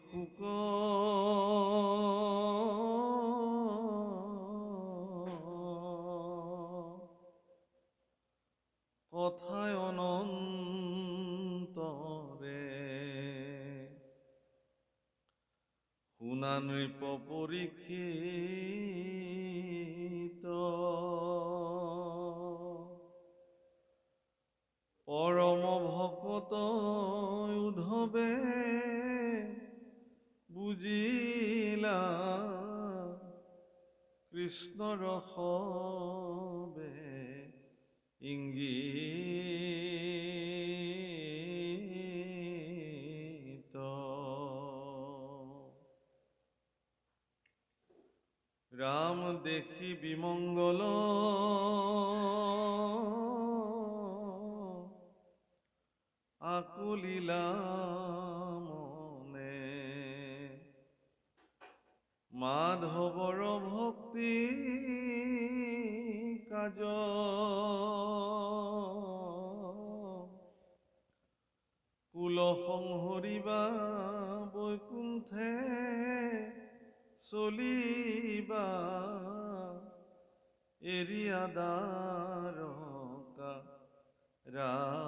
শুক কথায় অনন্তৰে শুনা নৃপ পৰীক্ষিত পৰম ভকত উদ্ধৱে বুজিলা কৃষ্ণৰ সবে ইংগিত ৰাম দেখি বিমংগল আকুলিলা মনে মাধৱৰ ভক্তি কাজ কুল সংহৰিবা বৈকুণ্ঠে চলিবা এৰিয়া দ্বাৰকা ৰাজ।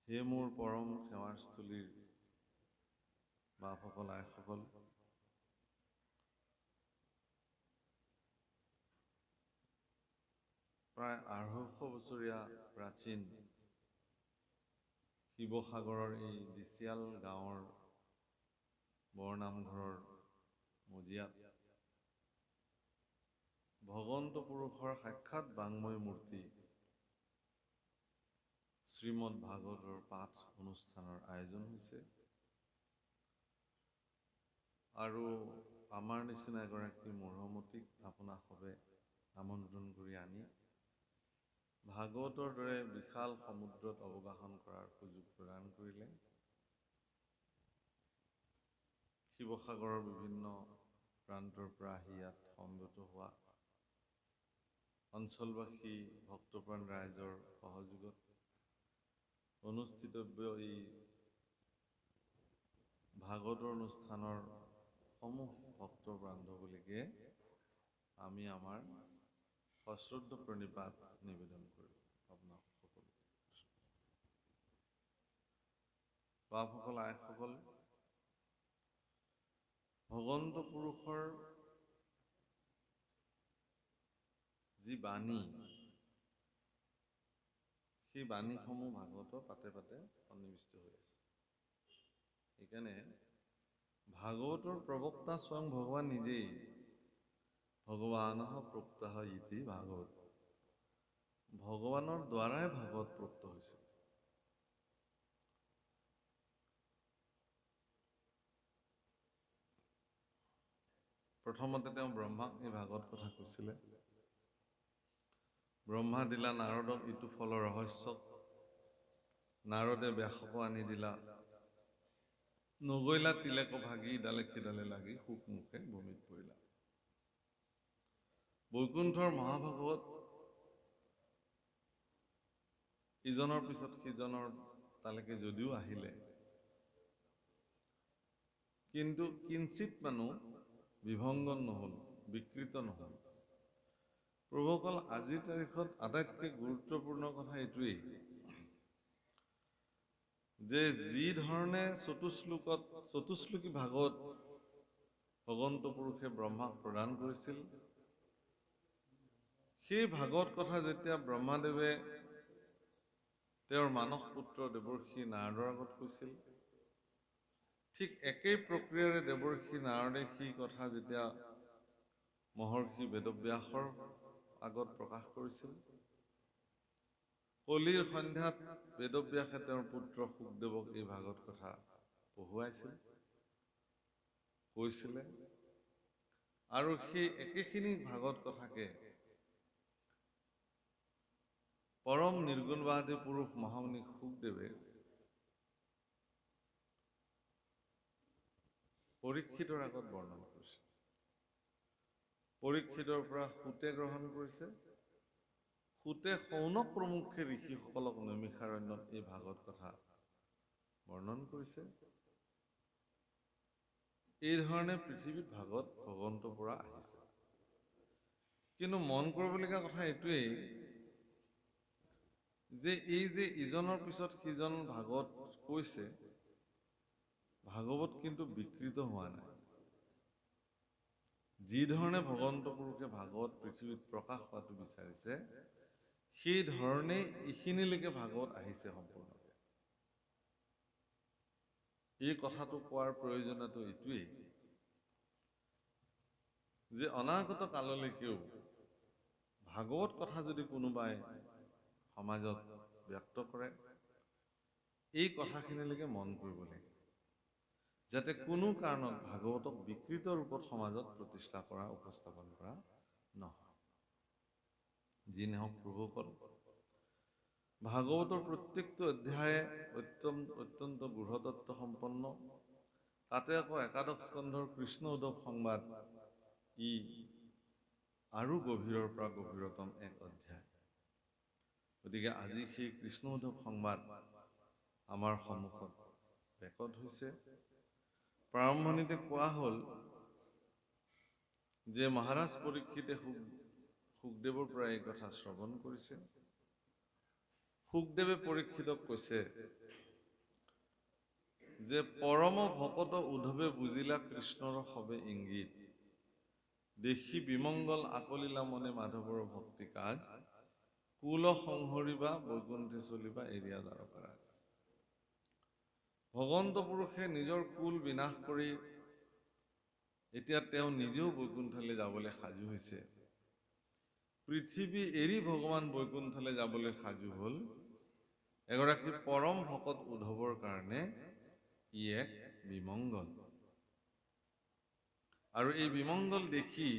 হে মোৰ পৰম সেৱাৰস্থলীৰ বাপসকল আইসকল, প্ৰায় ২৫০ বছৰীয়া প্ৰাচীন শিৱসাগৰৰ এই দিচিয়াল গাঁৱৰ বৰনামঘৰৰ মজিয়াত ভগৱন্ত পুৰুষৰ সাক্ষাৎ বাংময় মূৰ্তি শ্ৰীমদ ভাগৱতৰ পাঠ অনুষ্ঠানৰ আয়োজন হৈছে আৰু আমাৰ নিচিনা এগৰাকী মৰমতীক আপোনাসৱে আমন্ত্ৰণ কৰি আনি ভাগৱতৰ দৰে বিশাল সমুদ্ৰত অৱগাহন কৰাৰ সুযোগ প্ৰদান কৰিলে। শিৱসাগৰৰ বিভিন্ন প্ৰান্তৰ পৰা আহি ইয়াত সমবেত হোৱা অঞ্চলবাসী ভক্তপ্ৰাণ ৰাইজৰ সহযোগত অনুষ্ঠিতব্য এই ভাগৱতৰ অনুষ্ঠানৰ সমূহ ভক্ত বান্ধৱীলৈকে আমি আমাৰ সশ্ৰদ্ধ প্ৰণিপাত নিবেদন কৰোঁ। আপোনাক সকলো বাপসকল আইসকল, ভগৱন্ত পুৰুষৰ যি বাণী, সেই বাণীসমূহ ভাগৱতৰ পাতে পাতে সন্নিৱিষ্ট হৈ আছে। সেইকাৰণে ভাগৱতৰ প্ৰবক্তা স্বয়ং ভগৱান নিজেই ভগৱানঃ প্ৰোক্তঃ ইতি ভাগৱত, ভগৱানৰ দ্বাৰাই ভাগৱত প্ৰোক্ত হৈছে। প্ৰথমতে তেওঁ ব্ৰহ্মাক এই ভাগৱত কথা কৈছিলে। ব্ৰহ্মা দিলা নাৰদক ইটো ফলৰ ৰহস্য, নাৰদে ব্যাসক আনি দিলা, নগৈলা তিলেক ভাগি ইডালে সিডালে লাগি সুখ মুখে ভূমিত পৰিলা। বৈকুণ্ঠৰ মহাভাগৱত ইজনৰ পিছত সিজনৰ তালৈকে যদিও আহিলে, কিন্তু কিঞ্চিত মানুহ বিভংগন নহল, বিকৃত নহল। প্ৰভুসকল, আজিৰ তাৰিখত আটাইতকৈ গুৰুত্বপূৰ্ণ কথা এইটোৱেই যে যি ধৰণে চতুশ্লোকী ভাগৱত ভগৱন্ত পুৰুষে ব্ৰহ্মাক প্ৰদান কৰিছিল, সেই ভাগৱত কথা যেতিয়া ব্ৰহ্মাদেৱে তেওঁৰ মানস পুত্ৰ দেৱৰ্ষি নাৰদৰ আগত কৈছিল, ঠিক একেই প্ৰক্ৰিয়াৰে দেৱৰ্ষি নাৰদে সেই কথা যেতিয়া মহৰ্ষি বেদব্যাসৰ আগত প্ৰকাশ কৰিছিল, কলিৰ সন্ধ্যাত বেদব্যাসে তেওঁৰ পুত্ৰ শুকদেৱক এই ভাগৱত কথা পঢ়ুৱাইছিল, কৈছিলে। আৰু সেই একেখিনি ভাগৱত কথাকে পৰম নিৰ্গুণবাদী পুৰুষ মহামুনি শুকদেৱে পৰীক্ষিতৰ আগত বৰ্ণনা কৰিছে। পৰীক্ষিতৰ পৰা সূতে গ্ৰহণ কৰিছে সুতে শৌনক প্ৰমুখ্যে ঋষিসকলক নৈমিষাৰণ্যত এই ভাগৱত কথা বৰ্ণন কৰিছে। এই ধৰণে পৃথিৱীত ভাগৱত ভগৱন্তৰ পৰা আহিছে। কিন্তু মন কৰিবলগীয়া কথা এইটোৱেই যে এই যে ইজনৰ পিছত সিজন ভাগৱত কৈছে, ভাগৱত কিন্তু বিকৃত হোৱা নাই। যি ধৰণে ভগৱন্ত পুৰুষে ভাগৱত পৃথিৱীত প্ৰকাশ হোৱাটো বিচাৰিছে, সেই ধৰণেই এইখিনিলৈকে ভাগৱত আহিছে সম্পূৰ্ণকে। এই কথাটো কোৱাৰ প্ৰয়োজনীয়তা এইটোৱেই যে অনাগত কাললৈকেও ভাগৱত কথা যদি কোনোবাই সমাজত ব্যক্ত কৰে, এই কথাখিনিলৈকে মন কৰিব লাগে, যাতে কোনো কাৰণত ভাগৱতক বিকৃত ৰূপত সমাজত প্ৰতিষ্ঠা কৰা, উপস্থাপন কৰা নহয়। যি নহওক প্ৰভুসকল, ভাগৱতৰ প্ৰত্যেকটো অধ্যায়ে অত্যন্ত গূঢ়তত্ত্ব সম্পন্ন। তাতে আকৌ একাদশ স্কন্ধৰ কৃষ্ণ উদ্ধৱ সংবাদ ই আৰু গভীৰৰ পৰা গভীৰতম এক অধ্যায়। গতিকে আজি সেই কৃষ্ণ উদ্ধৱ সংবাদ আমাৰ সন্মুখত বেকত হৈছে। প্ৰাৰম্ভণিতে কোৱা হ'ল যে মহাৰাজ পৰীক্ষিতে সুখদেৱৰ পৰা এই কথা শ্ৰৱণ কৰিছে। সুখদেৱে পৰীক্ষিতক কৈছে যে পৰম ভকত উদ্ধৱে বুজিলা কৃষ্ণৰ সবে ইংগিত, দেখি বিমংগল আকলিলা মনে মাধৱৰ ভক্তি কাজ, কুল সংহৰিবা বৈকুণ্ঠে চলিবা এৰিয়া দ্বাৰকা। ভগৱন্ত পুৰুষে নিজৰ কুল বিনাশ কৰি এতিয়া তেওঁ নিজেও বৈকুণ্ঠলৈ যাবলৈ সাজু হৈছে। পৃথিৱী এৰি ভগৱান বৈকুণ্ঠলৈ যাবলৈ সাজু হ'ল এগৰাকী পৰম ভকত উদ্ধৱৰ কাৰণে। ই এক বিমংগল, আৰু এই বিমংগল দেখি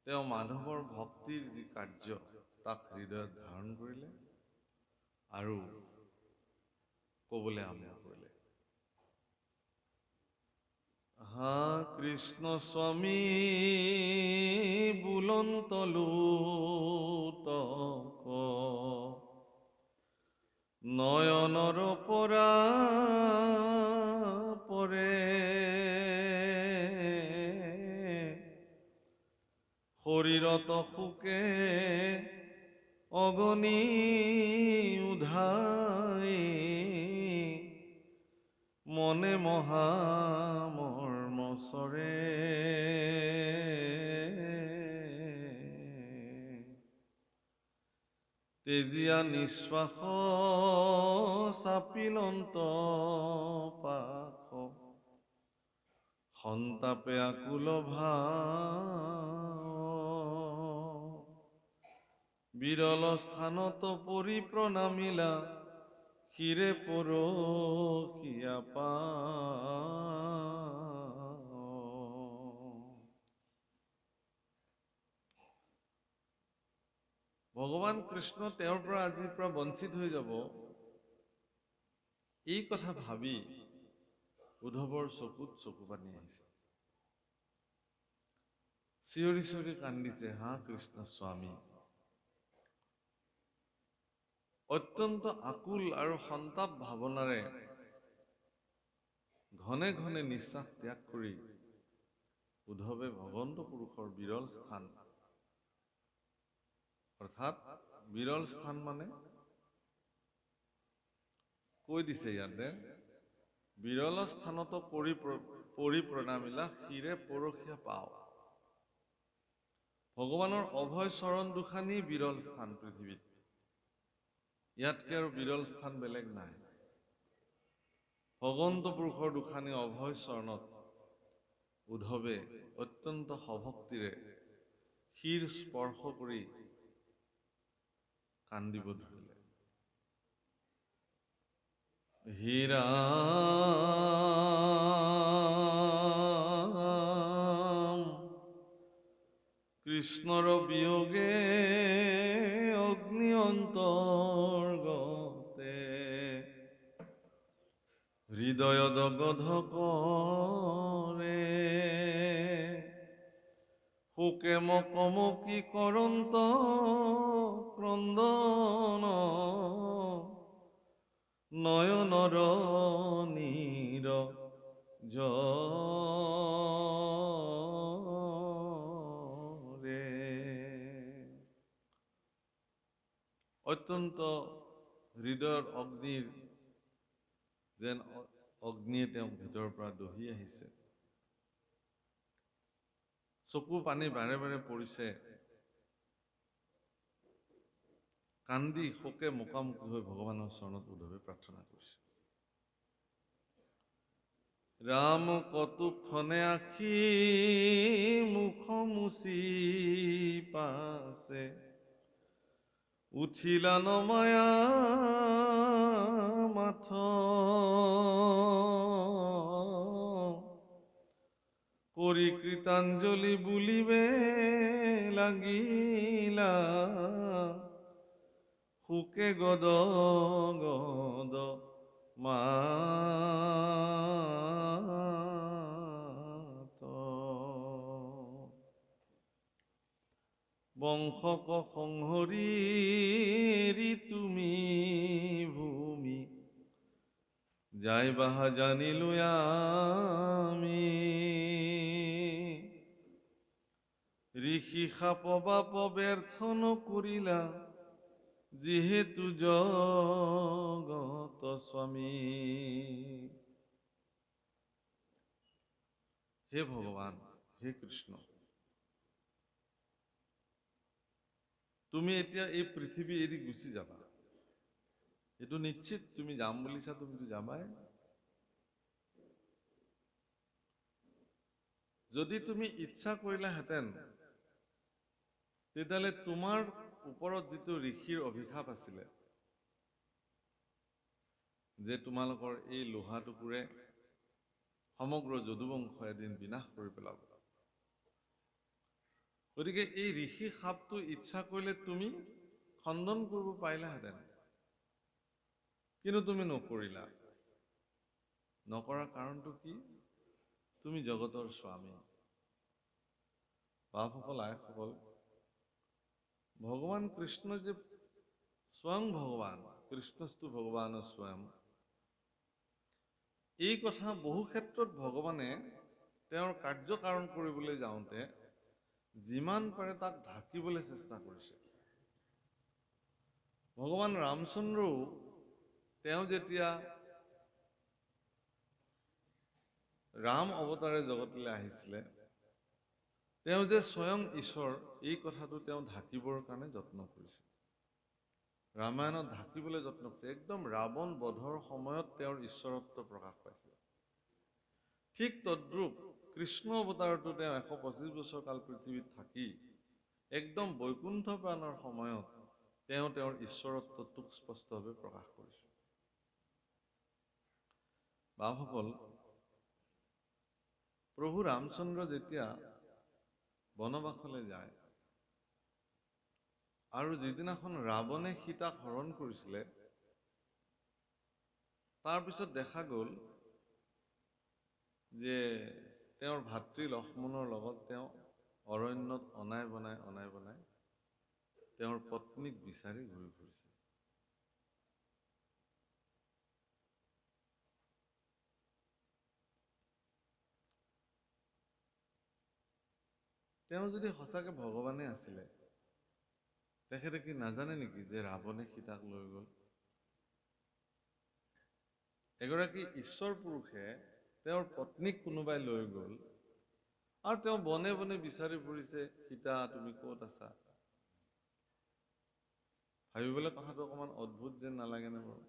তেওঁ মাধৱৰ ভক্তিৰ যি কাৰ্য তাক হৃদয়ত ধাৰণ কৰিলে আৰু ক'বলৈ আৰম্ভ কৰিলে, হা কৃষ্ণ স্বামী বুলন্ত লোতক, নয়নৰ পৰা পৰে শৰীৰত সুকে অগণি উধাই, মনে মহা মৰ্মচৰে তেজীয়া নিশ্বাস চাপিলন্ত পাখ, সন্তাপে আকুল ভাৱ, বিৰল স্থানত পৰি প্ৰণামিলা শিৰে পৰশিয়া পা। ভগৱান কৃষ্ণ তেওঁৰ পৰা আজিৰ পৰা বঞ্চিত হৈ যাব, এই কথা ভাবি উদ্ধৱৰ চকুত চকু পানী আহিছে। চিঞৰি চিঞৰি কান্দিছে, হা কৃষ্ণ স্বামী। অত্যন্ত আকুল আৰু সন্তাপ ভাৱনাৰে ঘনে ঘনে নিশ্বাস ত্যাগ কৰি উদ্ধৱে ভগৱন্ত পুৰুষৰ বিৰল স্থান, অৰ্থাৎ বিৰল স্থান মানে কৈ দিছে ইয়াতে, বিৰল স্থানত পৰি প্ৰণামিলা শিৰে পৰশিয়া পাও। ভগৱানৰ অভয় চৰণ দুখানি বিৰল স্থান পৃথিৱীত, ইয়াতকে আৰু বিৰল স্থান বেলেগ নাই। ভগৱন্ত পুৰুষৰ দুখানি অভয় চৰণত উদ্ধৱে অত্যন্ত সভক্তিৰে শিৰ স্পৰ্শ কৰি কান্দিব ধৰিলে। হীৰা কৃষ্ণৰ বিয়োগে অগ্নি অন্তৰ্গতে, হৃদয় দগধ কৰে, শোকে মকমকি কৰন্ত বদন নয়নৰ নীৰ ৰে। অত্যন্ত হৃদয়ৰ অগ্নিৰ যেন অগ্নিয়ে তেওঁক ভিতৰৰ পৰা দহি আহিছে। চকু পানী বাৰে বাৰে পৰিছে। কান্দি শোকে মুখামুখি হৈ ভগৱানৰ চৰণত উদ্ধৱে প্ৰাৰ্থনা কৰিছে। ৰাম কতক্ষণে আখি মুখ মুচি পাছে, উঠিলা নমায়া মাথ, কৰি কৃতাঞ্জলি বুলিবে লাগিলা, শোকে গদ গদ মাত। বংশক সংহৰি তুমি ভূমি, যাই বাহা জানিলো আমি, ঋষি শাপ বাপ ব্যৰ্থ নকৰিলা, যিহেতু জগত স্বামী। হে ভগৱান, হে কৃষ্ণ, তুমি এতিয়া এই পৃথিৱী এৰি গুচি যাবা। এইটো নিশ্চিত, তুমি যাম বুলিছা, তুমিতো যাবাই। যদি তুমি ইচ্ছা কৰিলাহেঁতেন, তেতিয়াহ'লে তোমাৰ ওপৰত যিটো ঋষিৰ অভিশাপ আছিলে, যে তোমালোকৰ এই লোহা টুকুৰে সমগ্ৰ যদুবংশ এদিন বিনাশ কৰি পেলাব, গতিকে এই ঋষি শাপটো ইচ্ছা কৰিলে তুমি খণ্ডন কৰিব পাৰিলাহেঁতেন, কিন্তু তুমি নকৰিলা। নকৰাৰ কাৰণটো কি? তুমি জগতৰ স্বামী। বাপসকল, আইসকল, ভগৱান কৃষ্ণ যে স্বয়ং ভগৱান, কৃষ্ণস্তু ভগৱান স্বয়ং, এই কথা বহু ক্ষেত্ৰত ভগৱানে তেওঁৰ কাৰ্যকাৰণ কৰিবলৈ যাওঁতে যিমান পাৰে তাক ঢাকিবলৈ চেষ্টা কৰিছে। ভগৱান ৰামচন্দ্ৰও তেওঁ যেতিয়া ৰাম অৱতাৰে জগতলৈ আহিছিলে, তেওঁ যে স্বয়ং ঈশ্বৰ, এই কথাটো তেওঁ ঢাকিবৰ কাৰণে যত্ন কৰিছে। ৰামায়ণত ঢাকিবলৈ যত্ন কৰিছে। একদম ৰাৱণ বধৰ সময়ত তেওঁৰ ঈশ্বৰত্ব প্ৰকাশ পাইছে। ঠিক তদ্ৰূপ কৃষ্ণ অৱতাৰতো তেওঁ 125 বছৰ কাল পৃথিৱীত থাকি একদম বৈকুণ্ঠ প্ৰাণৰ সময়ত তেওঁ তেওঁৰ ঈশ্বৰত্বটোক স্পষ্টভাৱে প্ৰকাশ কৰিছে। বাপসকল, প্ৰভু ৰামচন্দ্ৰ যেতিয়া বনবাসলৈ যায় আৰু যিদিনাখন ৰাৱণে সীতাক হৰণ কৰিছিলে, তাৰপিছত দেখা গ'ল যে তেওঁৰ ভাতৃ লক্ষ্মণৰ লগত তেওঁ অৰণ্যত অনাই বনাই তেওঁৰ পত্নীক বিচাৰি ঘূৰি ফুৰিছে। তেওঁ যদি সঁচাকে ভগৱানে আছিলে, তেখেতে কি নাজানে নেকি যে ৰাৱণে সীতাক লৈ গ'ল? এগৰাকী ঈশ্বৰ পুৰুষে তেওঁৰ পত্নীক কোনোবাই লৈ গ'ল আৰু তেওঁ বনে বনে বিচাৰি ফুৰিছে, সীতা তুমি ক'ত আছা? ভাবিবলৈ কথাটো অকণমান অদ্ভুত যেন নালাগেনে বাৰু?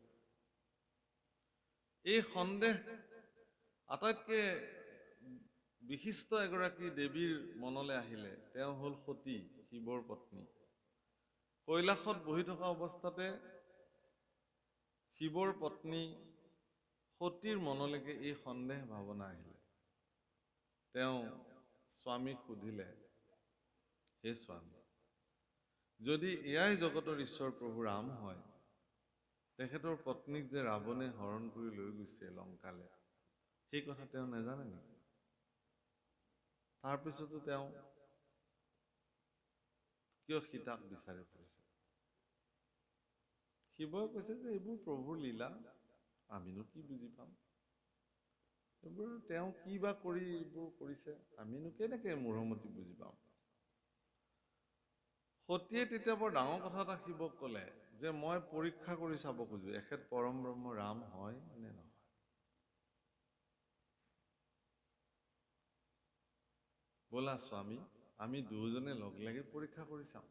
এই সন্দেহ আটাইতকৈ বিশিষ্ট এগৰাকী দেৱীৰ মনলৈ আহিলে। তেওঁ হ'ল সতী, শিৱৰ পত্নী। কৈলাশত বহি থকা অৱস্থাতে শিৱৰ পত্নী সতীৰ মনলৈকে এই সন্দেহ ভাৱনা আহিলে। তেওঁ স্বামীক সুধিলে, হে স্বামী, যদি এয়াই জগতৰ ঈশ্বৰ প্ৰভু ৰাম হয়, তেখেতৰ পত্নীক যে ৰাৱণে হৰণ কৰি লৈ গৈছে লংকালে, সেই কথা তেওঁ নাজানে নেকি? তাৰপিছতো তেওঁ কিয় সীতাক বিচাৰি ফুৰিছে? শিৱই কৈছে যে এইবোৰ প্ৰভুৰ লীলা, আমিনো কি বুজি পাম, এইবোৰ তেওঁ কি বা কৰি এইবোৰ কৰিছে, আমিনো কেনেকৈ মূঢ়মতি বুজি পাম। সতীয়ে তেতিয়া বৰ ডাঙৰ কথা এটা শিৱক ক'লে যে মই পৰীক্ষা কৰি চাব খোজো এখেত পৰম ব্ৰহ্ম ৰাম হয় নে নহয়। ব'লা স্বামী, আমি দুয়োজনে লগ লাগি পৰীক্ষা কৰি চাম।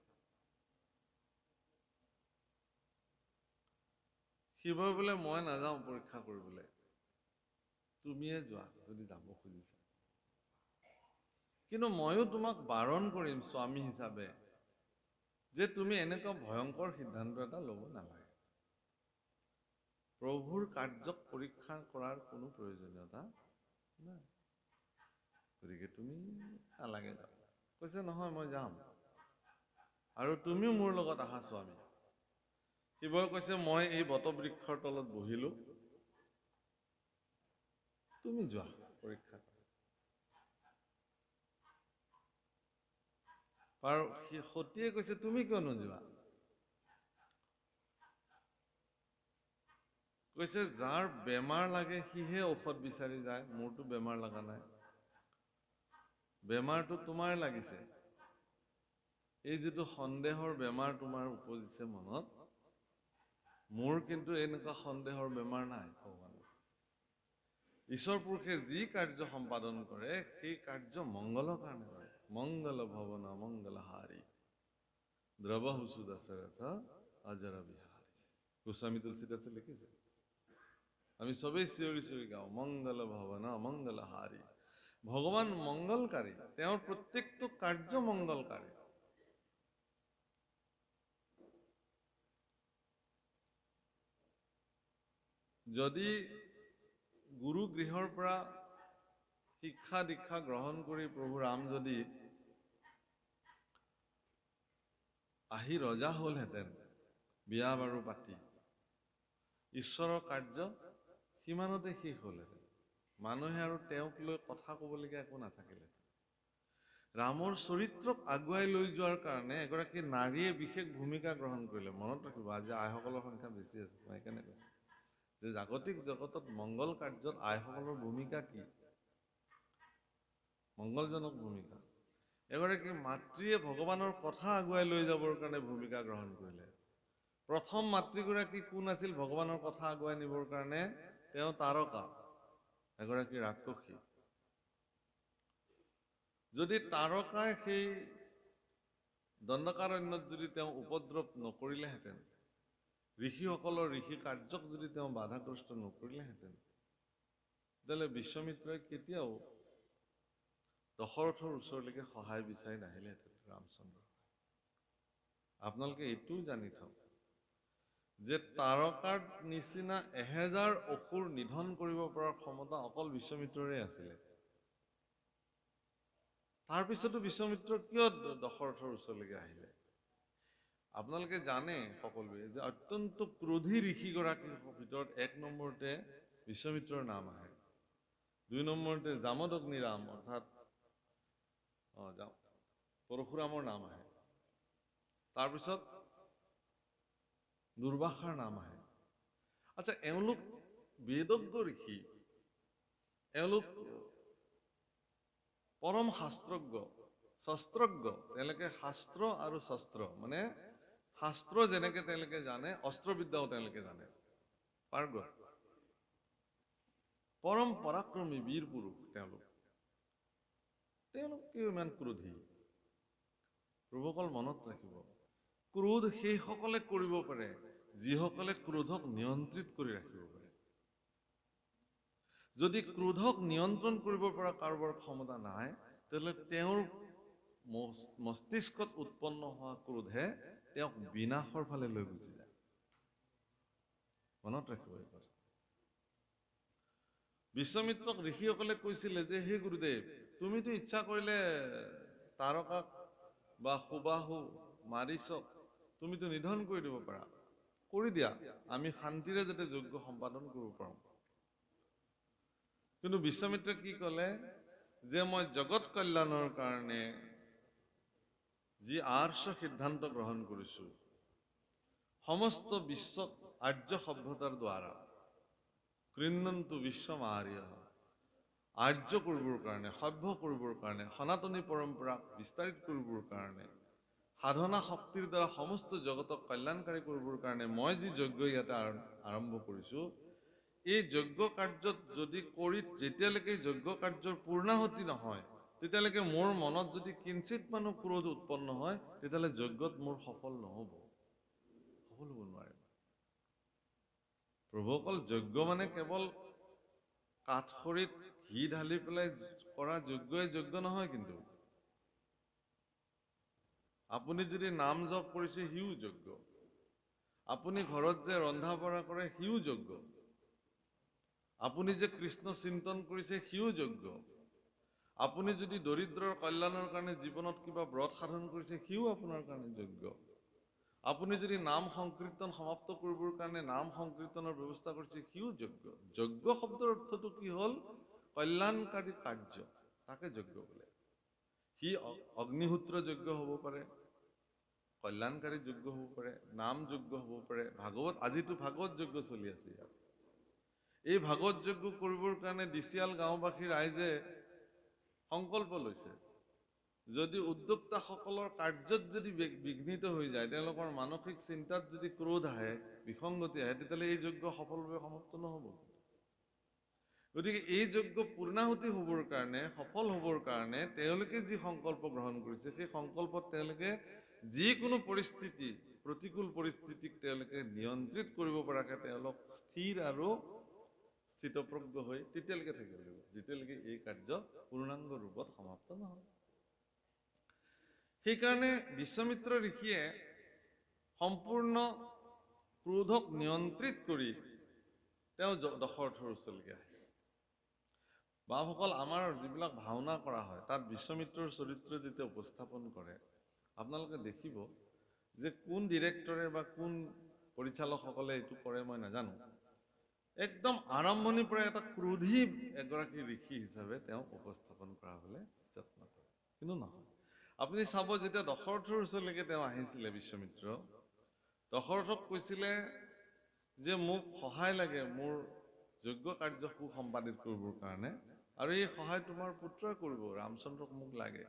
শিৱই বোলে মই নাযাওঁ পৰীক্ষা কৰিবলৈ, তুমিয়ে যোৱা যদি যাব খুজিছা, কিন্তু ময়ো তোমাক বাৰণ কৰিম স্বামী হিচাপে যে তুমি এনেকুৱা ভয়ংকৰ সিদ্ধান্ত এটা ল'ব নালাগে। প্ৰভুৰ কাৰ্যক পৰীক্ষা কৰাৰ কোনো প্ৰয়োজনীয়তা নাই, গতিকে তুমি নালাগে যাব। কৈছে নহয় মই যাম, আৰু তুমিও মোৰ লগত আহা স্বামী। শিৱই কৈছে মই এই বটবৃক্ষৰ তলত বহিলো, তুমি যোৱা পৰীক্ষা। আৰু সতীয়ে কৈছে তুমি কিয় নোযোৱা? কৈছে যাৰ বেমাৰ লাগে সিহে ঔষধ বিচাৰি যায়, মোৰতো বেমাৰ লগা নাই, বেমাৰটো তোমাৰ লাগিছে। এই যিটো সন্দেহৰ বেমাৰ তোমাৰ উপজিছে মনত, মোৰ কিন্তু এনেকুৱা সন্দেহৰ বেমাৰ নাই। ভগৱানৰ ঈশ্বৰ পুৰুষে যি কাৰ্য সম্পাদন কৰে সেই কাৰ্য মংগলৰ কাৰণে কৰে। মংগল ভৱন মংগলহাৰী দ্ৰৱহুসু দশৰথ অজৰ বিহাৰী। গোস্বামী তুলসীদাসে লিখিছে, আমি সবেই চিঞৰি চিঞৰি গাওঁ মংগল ভৱন মংগলহাৰী। ভগৱান মংগলকাৰী, তেওঁৰ প্ৰত্যেকটো কাৰ্য মংগলকাৰী। যদি গুৰু গৃহৰ পৰা শিক্ষা দীক্ষা গ্ৰহণ কৰি প্ৰভু ৰাম যদি আহি ৰজা হ'লহেঁতেন, বিয়া বাৰু পাতি, ঈশ্বৰৰ কাৰ্য সিমানতে শেষ হ'লহেঁতেন, মানুহে আৰু তেওঁক লৈ কথা ক'বলগীয়া একো নাথাকিলে। ৰামৰ চৰিত্ৰক আগুৱাই লৈ যোৱাৰ কাৰণে এগৰাকী নাৰীয়ে বিশেষ ভূমিকা গ্ৰহণ কৰিলে। মনত ৰাখিব, আজি আইসকলৰ সংখ্যা বেছি আছে, মই সেইকাৰণে কৈছোঁ যে জাগতিক জগতত মংগল কাৰ্যত আইসকলৰ ভূমিকা কি? মংগলজনক ভূমিকা। এগৰাকী মাতৃয়ে ভগৱানৰ কথা আগুৱাই লৈ যাবৰ কাৰণে ভূমিকা গ্ৰহণ কৰিলে। প্ৰথম মাতৃগৰাকী কোন আছিল ভগৱানৰ কথা আগুৱাই নিবৰ কাৰণে? তেওঁ তাৰকা, এগৰাকী ৰাক্ষসী। যদি তাৰকাই সেই দণ্ডকাৰণ্যত যদি তেওঁ উপদ্ৰৱ নকৰিলেহেঁতেন, ঋষিসকলৰ ঋষি কাৰ্যক যদি তেওঁ বাধাগ্ৰস্ত নকৰিলেহেঁতেন, তেতিয়াহ'লে বিশ্বমিত্ৰই কেতিয়াও দশৰথৰ ওচৰলৈকে সহায় বিচাৰি নাহিলেহেঁতেন ৰামচন্দ্ৰ। আপোনালোকে এইটোও জানি থওক যে তাৰকাৰ নিচিনা 1000 অসুৰ নিধন কৰিব পৰাৰ ক্ষমতা অকল বিশ্বমিত্ৰৰে আছিলে। তাৰপিছতো বিশ্বমিত্ৰ কিয় দশৰথৰ ওচৰলৈকে আহিলে? আপোনালোকে জানে সকলোৱে যে অত্যন্ত ক্ৰোধী ঋষিগৰাকীৰ ভিতৰত 1 নম্বৰতে বিশ্বমিত্ৰৰ নাম আহে, 2 নম্বৰতে জামদগ্নি ৰাম অৰ্থাৎ পৰশুৰামৰ নাম আহে, তাৰপিছত দুৰ্বাসাৰ নাম আহে। আচ্ছা, এওঁলোক বেদজ্ঞ ঋষি, এওঁলোক পৰম শাস্ত্ৰজ্ঞ, শস্ত্ৰজ্ঞ, তেওঁলোকে শাস্ত্ৰ আৰু শস্ত্ৰ মানে শাস্ত্ৰ যেনেকে তেওঁলোকে জানে, অস্ত্ৰবিদ্যাও তেওঁলোকে জানে, পাৰ্গত, পৰম পৰাক্ৰমী বীৰ পুৰুষ তেওঁলোক। তেওঁলোক কিয় ইমান ক্ৰোধী? প্ৰভুসকল মনত ৰাখিব, ক্ৰোধ সেইসকলে কৰিব পাৰে যিসকলে ক্ৰোধক নিয়ন্ত্ৰিত কৰি ৰাখিব পাৰে। যদি ক্ৰোধক নিয়ন্ত্ৰণ কৰিব পৰা কাৰোবাৰ ক্ষমতা নাই, তেতিয়াহ'লে তেওঁৰ মস্তিষ্কত উৎপন্ন হোৱা ক্ৰোধে তেওঁক বিনাশৰ ফালে লৈ গুচি যায়। মনত ৰাখিব এই কথা। বিশ্বমিত্ৰক ঋষিসকলে কৈছিলে যে হে গুৰুদেৱ, তুমিতো ইচ্ছা কৰিলে তাৰকাক বা সুবাহু মাৰিচক তুমিতো নিধন কৰি দিব পাৰা, কৰি দিয়া, আমি শান্তিৰে যাতে যজ্ঞ সম্পাদন কৰিব পাৰোঁ। কিন্তু বিশ্বমিত্ৰে কি ক'লে যে মই জগত কল্যাণৰ কাৰণে যি আৰ্ষ সিদ্ধান্ত গ্ৰহণ কৰিছোঁ, সমস্ত বিশ্বক আৰ্য সভ্যতাৰ দ্বাৰা কৃণ্যন্তু বিশ্বম আৰ্য আৰ্য কৰিবৰ কাৰণে, সভ্য কৰিবৰ কাৰণে, সনাতনী পৰম্পৰা বিস্তাৰিত কৰিবৰ কাৰণে, সাধনা শক্তিৰ দ্বাৰা সমস্ত জগতক কল্যাণকাৰী কৰিবৰ কাৰণে মই যি যজ্ঞ ইয়াতে আৰম্ভ কৰিছোঁ, এই যজ্ঞ কাৰ্যত যদি কৰি যেতিয়ালৈকে যজ্ঞ কাৰ্যৰ পূৰ্ণাহুতি নহয়, তেতিয়ালৈকে মোৰ মনত যদি কিঞ্চিত মানুহ ক্ৰোধ উৎপন্ন হয়, তেতিয়াহ'লে যজ্ঞত মোৰ সফল নহ'ব, সফল হ'ব নোৱাৰে। প্ৰভুসকল, যজ্ঞ মানে কেৱল কাঠখৰিত ঘি ঢালি পেলাই কৰা যজ্ঞই যজ্ঞ নহয়। কিন্তু আপুনি যদি নাম জপ কৰিছে সিও যজ্ঞ, আপুনি ঘৰত যে ৰন্ধা বঢ়া কৰে সিও যজ্ঞ, আপুনি যে কৃষ্ণ চিন্তন কৰিছে সিও যজ্ঞ, আপুনি যদি দৰিদ্ৰৰ কল্যাণৰ কাৰণে জীৱনত কিবা ব্ৰত সাধন কৰিছে সিও আপোনাৰ কাৰণে যজ্ঞ, আপুনি যদি নাম সংকীৰ্তন সমাপ্ত কৰিবৰ কাৰণে নাম সংকীৰ্তনৰ ব্যৱস্থা কৰিছে সিও যজ্ঞ। যজ্ঞ শব্দৰ অৰ্থটো কি হ'ল? কল্যাণকাৰী কাৰ্য, তাকে যজ্ঞ বোলে। সি অগ্নিহোত্ৰ যজ্ঞ হ'ব পাৰে, কল্যাণকাৰী যজ্ঞ হ'ব পাৰে, নাম যজ্ঞ হ'ব পাৰে, আজিতো ভাগৱত যজ্ঞ চলি আছে ইয়াত। এই ভাগৱত যজ্ঞ কৰিবৰ কাৰণে দিচিয়াল গাঁওবাসী ৰাইজে সংকল্প লৈছে। যদি উদ্যোক্তাসকলৰ কাৰ্যত যদি বিঘ্নিত হৈ যায়, তেওঁলোকৰ মানসিক চিন্তাত যদি ক্ৰোধ আহে, বিসংগতি আহে, তেতিয়াহ'লে এই যজ্ঞ সফলভাৱে সমাপ্ত নহ'ব। গতিকে এই যজ্ঞ পূৰ্ণাহুতি হ'বৰ কাৰণে, সফল হ'বৰ কাৰণে তেওঁলোকে যি সংকল্প গ্ৰহণ কৰিছে, সেই সংকল্পত তেওঁলোকে যিকোনো পৰিস্থিতি, প্ৰতিকূল পৰিস্থিতিক তেওঁলোকে নিয়ন্ত্ৰিত কৰিব পৰাকে তেওঁলোক স্থিৰ আৰু স্থিতপ্ৰজ্ঞ হৈ তেতিয়ালৈকে থাকিব লাগিব, যেতিয়ালৈকে এই কাৰ্য পূৰ্ণাংগ ৰূপত সমাপ্ত নহয়। সেইকাৰণে বিশ্বামিত্ৰ ঋষিয়ে সম্পূৰ্ণ ক্ৰোধক নিয়ন্ত্ৰিত কৰি তেওঁ দশৰথৰ ওচৰলৈকে আহিছে। বাপসকল, আমাৰ যিবিলাক ভাওনা কৰা হয়, তাত বিশ্বামিত্ৰৰ চৰিত্ৰ যেতিয়া উপস্থাপন কৰে, আপোনালোকে দেখিব যে কোন ডিৰেক্টৰে বা কোন পৰিচালকসকলে এইটো কৰে মই নাজানো, একদম আৰম্ভণিৰ পৰা এটা ক্ৰোধী এগৰাকী ঋষি হিচাপে তেওঁ উপস্থাপন কৰাবলৈ যত্ন কৰে। কিন্তু নহয়, আপুনি চাব যেতিয়া দশৰথৰ ওচৰলৈকে তেওঁ আহিছিলে বিশ্বামিত্ৰ, দশৰথক কৈছিলে যে মোক সহায় লাগে মোৰ যজ্ঞ কাৰ্য সুসম্পাদিত কৰিবৰ কাৰণে, আৰু এই সহায় তোমাৰ পুত্ৰই কৰিব, ৰামচন্দ্ৰক মোক লাগে।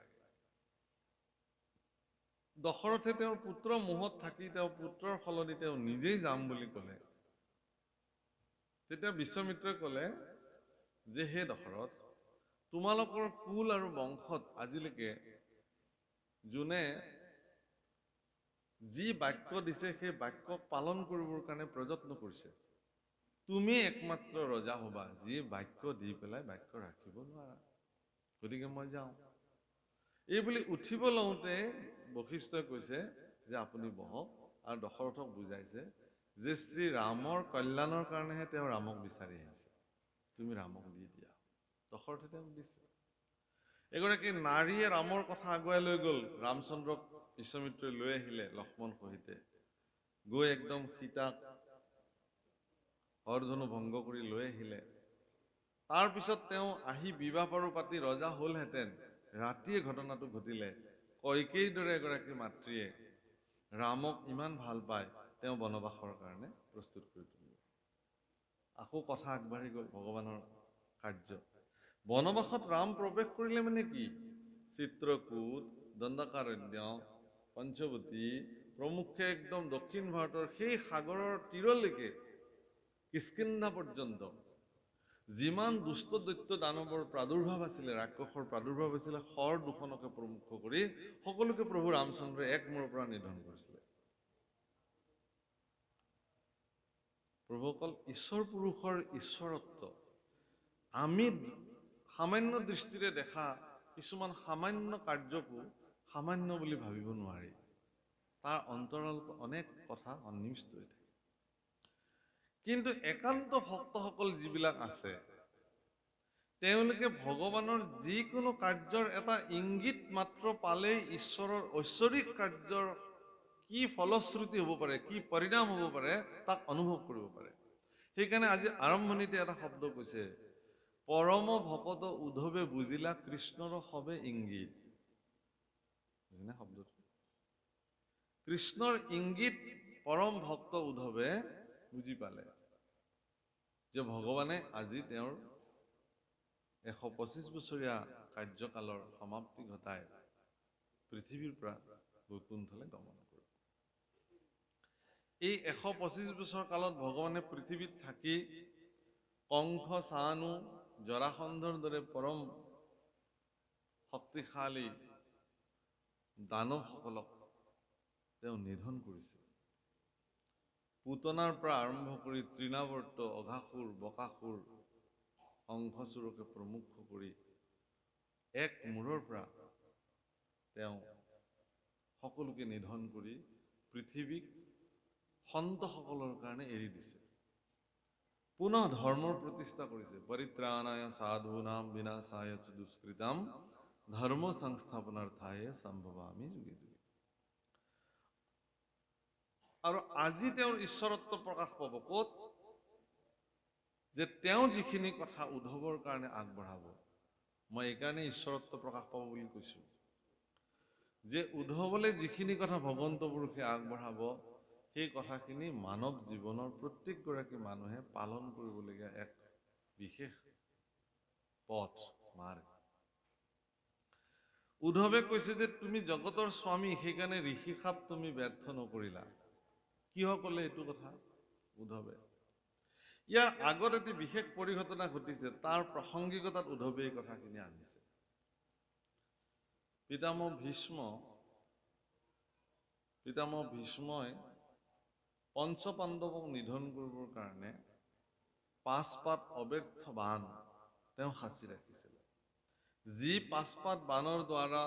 দশৰথে তেওঁৰ পুত্ৰ মোহত থাকি তেওঁ পুত্ৰৰ সলনি তেওঁ নিজেই যাম বুলি ক'লে। তেতিয়া বিশ্বামিত্ৰই ক'লে যে হে দশৰথ, তোমালোকৰ কুল আৰু বংশত আজিলৈকে যোনে যি বাক্য দিছে সেই বাক্যক পালন কৰিবৰ কাৰণে প্ৰযত্ন কৰিছে, তুমি একমাত্ৰ ৰজা হবা যিয়ে বাক্য দি পেলাই বাক্য ৰাখিব নোৱাৰা। গতিকে মই যাওঁ। এই বুলি উঠিব লওঁতে বশিষ্ঠই কৈছে যে আপুনি বহক, আৰু দশৰথক বুজাইছে যে শ্ৰী ৰামৰ কল্যাণৰ কাৰণেহে তেওঁ ৰামক বিচাৰি আহিছে, তুমি ৰামক দি দিয়া। দশৰথে তেওঁক দিছে। এগৰাকী নাৰীয়ে ৰামৰ কথা আগুৱাই লৈ গ'ল। ৰামচন্দ্ৰক বিশ্বামিত্ৰই লৈ আহিলে লক্ষ্মণ সহিতে, গৈ একদম সীতাক হৰধনু ভংগ কৰি লৈ আহিলে। তাৰপিছত তেওঁ আহি বিবাহ বাৰু পাতি ৰজা হ'লহেঁতেন, ৰাতিয়ে ঘটনাটো ঘটিলে। কইকেয়ীৰ দৰে এগৰাকী মাতৃয়ে ৰামক ইমান ভাল পায়, তেওঁ বনবাসৰ কাৰণে প্ৰস্তুত কৰি তুলিলে। আকৌ কথা আগবাঢ়ি গ'ল ভগৱানৰ কাৰ্য। বনবাসত ৰাম প্ৰৱেশ কৰিলে মানে কি? চিত্ৰকূট, দণ্ডকাৰণ্য, পঞ্চৱতী প্ৰমুখ্যে একদম দক্ষিণ ভাৰতৰ সেই সাগৰৰ তীৰলৈকে কিষ্কিন্ধা পৰ্যন্ত যিমান দুষ্ট দৈত্য দানৱৰ প্ৰাদুৰ্ভাৱ আছিলে, ৰাক্ষসৰ প্ৰাদুৰ্ভাৱ আছিলে, শৰ দুখনকে প্ৰমুখ্য কৰি সকলোকে প্ৰভু ৰামচন্দ্ৰই এক মূৰৰ পৰা নিধন কৰিছিলে। প্ৰভুসকল, ঈশ্বৰ পুৰুষৰ ঈশ্বৰত্ব আমি সামান্য দৃষ্টিৰে দেখা কিছুমান সামান্য কাৰ্যকো সামান্য বুলি ভাবিব নোৱাৰি। তাৰ অন্তৰালত অনেক কথা সন্নিৱিষ্ট হৈ থাকে। কিন্তু একান্ত ভক্তসকল যিবিলাক আছে, তেওঁলোকে ভগৱানৰ যিকোনো কাৰ্যৰ এটা ইংগিত মাত্ৰ পালেই ঈশ্বৰৰ ঐশ্বৰিক কাৰ্যৰ কি ফলশ্ৰুতি হ'ব পাৰে, কি পৰিণাম হ'ব পাৰে, তাক অনুভৱ কৰিব পাৰে। সেইকাৰণে আজি আৰম্ভণিতে এটা শব্দ কৈছে, পৰম ভকত উদ্ধৱে বুজিলা কৃষ্ণৰ সবে ইংগিত। বুজিনে শব্দটো? কৃষ্ণৰ ইংগিত পৰম ভক্ত উদ্ধৱে বুজি পালে যে ভগৱানে আজি তেওঁৰ 125 বছৰীয়া কাৰ্যকালৰ সমাপ্তি ঘটাই পৃথিৱীৰ পৰা বৈকুণ্ঠলৈ গমন কৰে। এই 125 বছৰ কালত ভগৱানে পৃথিৱীত থাকি কংস, চানু, জৰাসন্ধৰ দৰে পৰম শক্তিশালী দানৱসকলক তেওঁ নিধন কৰিছে। পুতনাৰ পৰা আৰম্ভ কৰি তৃণাৱৰ্ত, অঘাসুৰ, বকাসুৰ, শংখচূড়কে প্ৰমুখ কৰি এক মূৰৰ পৰা তেওঁ সকলোকে নিধন কৰি পৃথিৱীক সন্তসকলৰ কাৰণে এৰি দিছে। পুনঃ ধৰ্মৰ প্ৰতিষ্ঠা কৰিছে। পৰিত্ৰাণায় সাধূনাম বিনাশায় চ দুষ্কৃতাম ধৰ্ম সংস্থাপনাৰ্থায় সম্ভৱামি যুগে যুগে। আৰু আজি তেওঁৰ ঈশ্বৰত্ব প্ৰকাশ পাব ক'ত? যে তেওঁ যিখিনি কথা উদ্ধৱৰ কাৰণে আগবঢ়াব, মই এইকাৰণে ঈশ্বৰত্ব প্ৰকাশ পাব বুলি কৈছো, যে উদ্ধৱলৈ যিখিনি কথা ভগৱন্ত পুৰুষে আগবঢ়াব সেই কথাখিনি মানৱ জীৱনৰ প্ৰত্যেকগৰাকী মানুহে পালন কৰিবলগীয়া এক বিশেষ পথ মাৰ্গ। উদ্ধৱে কৈছে যে তুমি জগতৰ স্বামী, সেইকাৰণে ঋষিসাপ তুমি ব্যৰ্থ নকৰিলা। কিয় ক'লে এইটো কথা উদ্ধৱে? ইয়াৰ আগত এটি বিশেষ পৰিঘটনা ঘটিছে, তাৰ প্ৰাসংগিকতাত উদ্ধৱে এই কথাখিনি আনিছে। পিতামহ ভীষ্মই পঞ্চপাণ্ডৱক নিধন কৰিবৰ কাৰণে 5 পাত অব্যৰ্থ বাণ তেওঁ সাঁচি ৰাখিছিল, যি 5 পাত বাণৰ দ্বাৰা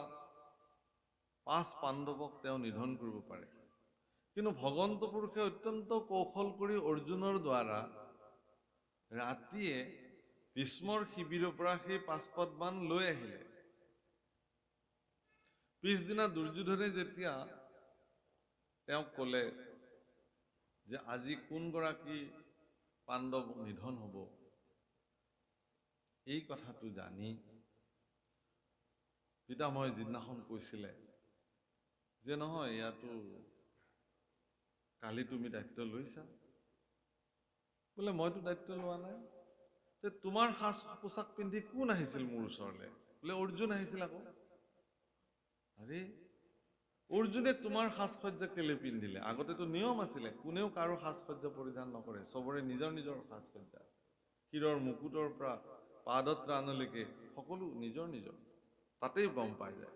5 পাণ্ডৱক তেওঁ নিধন কৰিব পাৰে। কিন্তু ভগৱন্ত পুৰুষে অত্যন্ত কৌশল কৰি অৰ্জুনৰ দ্বাৰা ৰাতিয়ে ভীষ্মৰ শিবিৰৰ পৰা সেই 5 পাত বাণ লৈ আহিলে। পিছদিনা দুৰ্যোধনে যেতিয়া তেওঁক ক'লে যে আজি কোনগৰাকী পাণ্ডৱ নিধন হ'ব, এই কথাটো জানি পিতামহে যিদিনাখন কৈছিলে যে নহয়, ইয়াতো কালি তুমি দায়িত্ব লৈছা, বোলে মইতো দায়িত্ব লোৱা নাই। যে তোমাৰ সাজ পোছাক পিন্ধি কোন আহিছিল মোৰ ওচৰলৈ? বোলে অৰ্জুন আহিছিল আকৌ। আৰে অৰ্জুনে তোমাৰ সাজ সজ্জা কেলে পিন্ধিলে? আগতেতো নিয়ম আছিলে, কোনেও কাৰো সাজ সজ্জা পৰিধান নকৰে, চবৰে নিজৰ নিজৰ সাজ সজ্জা। শিৰৰ মুকুটৰ পৰা পাদত্ৰাণলৈকে সকলো নিজৰ নিজৰ, তাতেই গম পাই যায়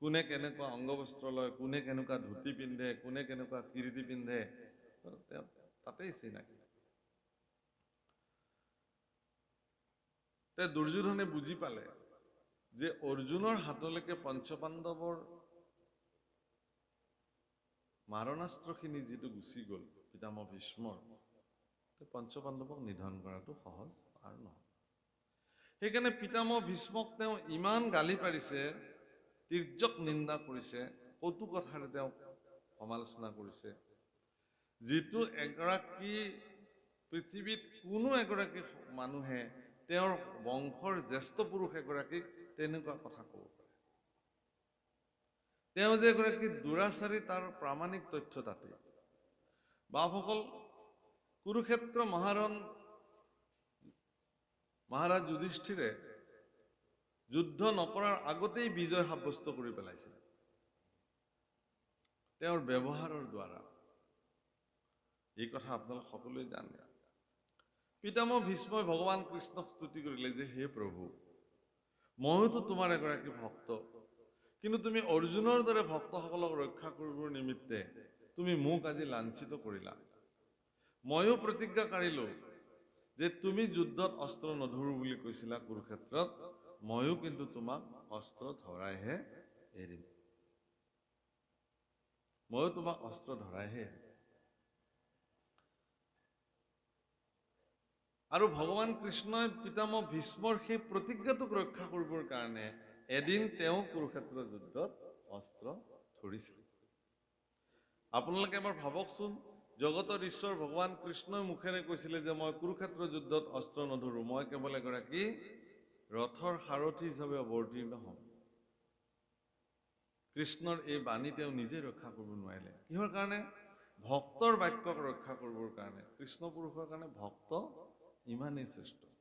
কোনে কেনেকুৱা অংগবস্ত্ৰ লয়, কোনে কেনেকুৱা ধুতি পিন্ধে, কোনে কেনেকুৱা কিৰীটি পিন্ধে, তাতেই চিনাকি। দুৰ্যোধনে বুজি পালে যে অৰ্জুনৰ হাতলৈকে পঞ্চপাণ্ডৱৰ মাৰণাস্ত্ৰখিনি যিটো গুচি গ'ল পিতামহ ভীষ্মৰ, পঞ্চপাণ্ডৱক নিধন কৰাটো সহজ আৰু নহয়। সেইকাৰণে পিতামহ ভীষ্মক তেওঁ ইমান গালি পাৰিছে, তিৰ্যক নিন্দা কৰিছে, কটু কথাৰে তেওঁক সমালোচনা কৰিছে, যিটো এগৰাকী পৃথিৱীত কোনো এগৰাকী মানুহে তেওঁৰ বংশৰ জ্যেষ্ঠ পুৰুষ এগৰাকীক তেনেকুৱা কথা ক'ব পাৰে। তেওঁ যে এগৰাকী দুৰাচাৰী তাৰ প্ৰামাণিক তথ্য তাতে। বাপসকল, কুৰুক্ষেত্ৰ মহাৰাজ যুধিষ্ঠিৰে যুদ্ধ নকৰাৰ আগতেই বিজয় সাব্যস্ত কৰি পেলাইছিল তেওঁৰ ব্যৱহাৰৰ দ্বাৰা। এই কথা আপোনালোক সকলোৱে জানে। পিতামহ ভীষ্মই ভগৱান কৃষ্ণক স্তুতি কৰিলে যে হে প্ৰভু, মইতো তোমাৰ এগৰাকী ভক্ত, কিন্তু তুমি অৰ্জুনৰ দৰে ভক্তসকলক ৰক্ষা কৰিবৰ নিমিত্তে তুমি মোক আজি লাঞ্ছিত কৰিলা। ময়ো প্ৰতিজ্ঞা কাঢ়িলো যে তুমি যুদ্ধত অস্ত্ৰ নধৰো বুলি কৈছিলা কুৰুক্ষেত্ৰত, ময়ো কিন্তু তোমাক অস্ত্ৰ ধৰাইহে এৰিম। ময়ো তোমাক অস্ত্ৰ ধৰাইহে এৰিম। আৰু ভগৱান কৃষ্ণই পিতামহ ভীষ্মৰ সেই প্ৰতিজ্ঞাটোক ৰক্ষা কৰিবৰ কাৰণে এদিন তেওঁ কুৰুক্ষেত্ৰ যুদ্ধত অস্ত্ৰ ধৰিছিল। আপোনালোকে এবাৰ ভাবকচোন, জগতৰ ঈশ্বৰ ভগৱান কৃষ্ণই মুখেৰে কৈছিলে যে মই কুৰুক্ষেত্ৰ যুদ্ধত অস্ত্ৰ নধৰো, মই কেৱল এগৰাকী ৰথৰ সাৰথি হিচাপে অৱতীৰ্ণ হ'ম। কৃষ্ণৰ এই বাণী তেওঁ নিজে ৰক্ষা কৰিব নোৱাৰিলে। কিহৰ কাৰণে? ভক্তৰ বাক্যক ৰক্ষা কৰিবৰ কাৰণে কৃষ্ণ পুৰুষৰ কাৰণে ভক্ত ইমানেই শ্ৰেষ্ঠ।